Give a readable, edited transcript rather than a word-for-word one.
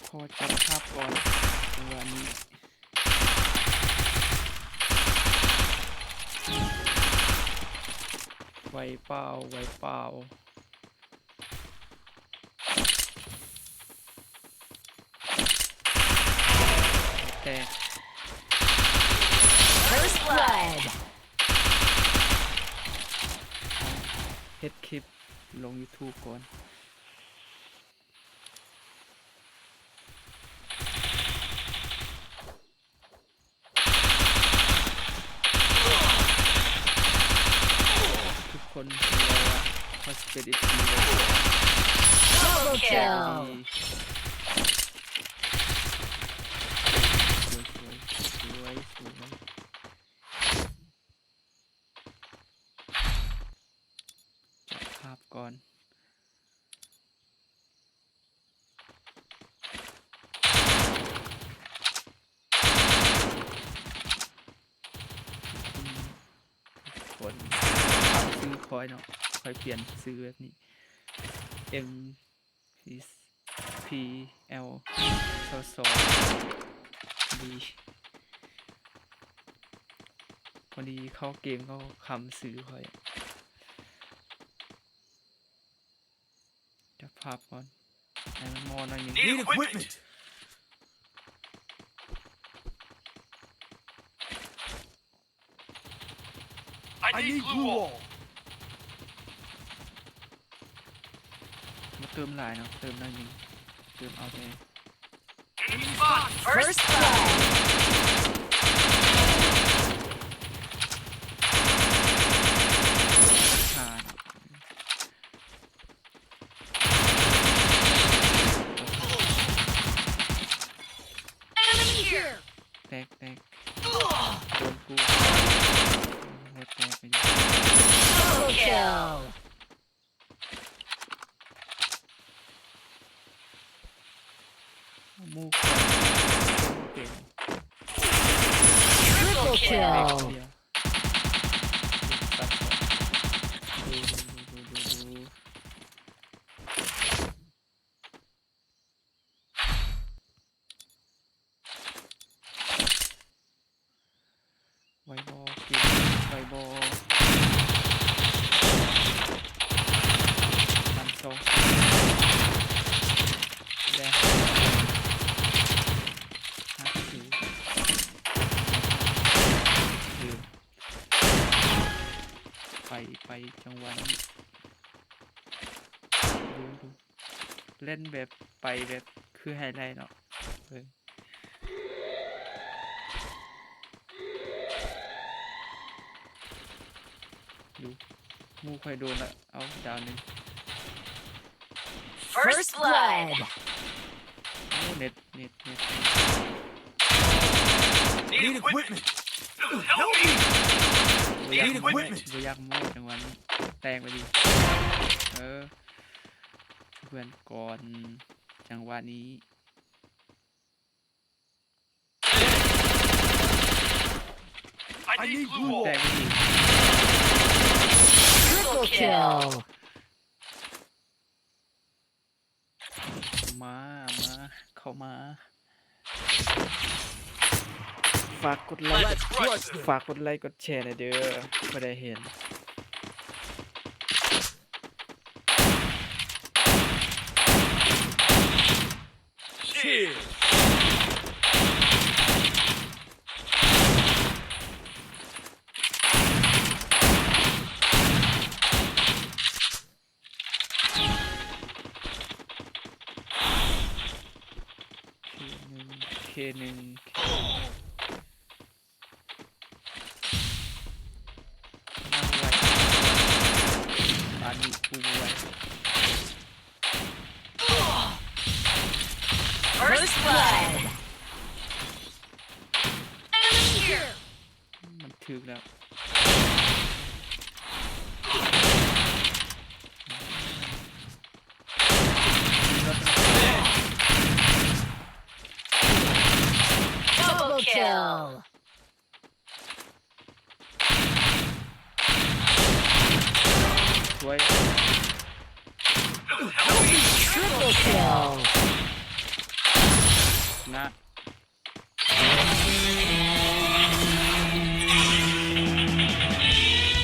ขอจับภาพก่อนวันนี้ไวเปล่าแต่ First blood เฮ็ดคลิปลง YouTube ก่อนทุกคนรอว่าจะเป็นอีกที Double kill สวยจับภาพก่อนคนซื้อคอยเนาะคอยเปลี่ยนซื้อแบบนี้ M P L ดีพอดีเข้าเกมเขาคำซื้อคอยจับภาพก่อนให้มันมอหน่อยนึง Need equipment. I need glue wall. มาเติมหลายเนาะเติมหน่อยนึงเติมเอาไป Enemy spot. First blood ทาน Enemy here แตกโดนกูหมดแตกไป Double kill มูกเก่ง Triple แตก kill เดียวตัดดูไวบอลกินไวบอลทำทรงแดงไปจังหวะนี้ดูเล่นแบบไปแบบคือไฮไลท์เนาะดูมูค่อยโดนละเอาดาวนึง First blood โอ้เน็ต Need equipment. Help me. บ่อยาก Need equipment บ่อยากมูจังหวะนี้แตกไปดิเพื่อนก่อนจังหวะนี้ I need glue แต wall. กไปดิ Triple kill เข้ามาฝากกดไลค์ Let's crush them. ฝากกดไลค์กดแชร์หน่อยเด้อบ่ได้เห็นCheers. K1 นั่งไว้ปานิปูไว้ First blood Enemy here มันถึกแล้ว Double kill สวย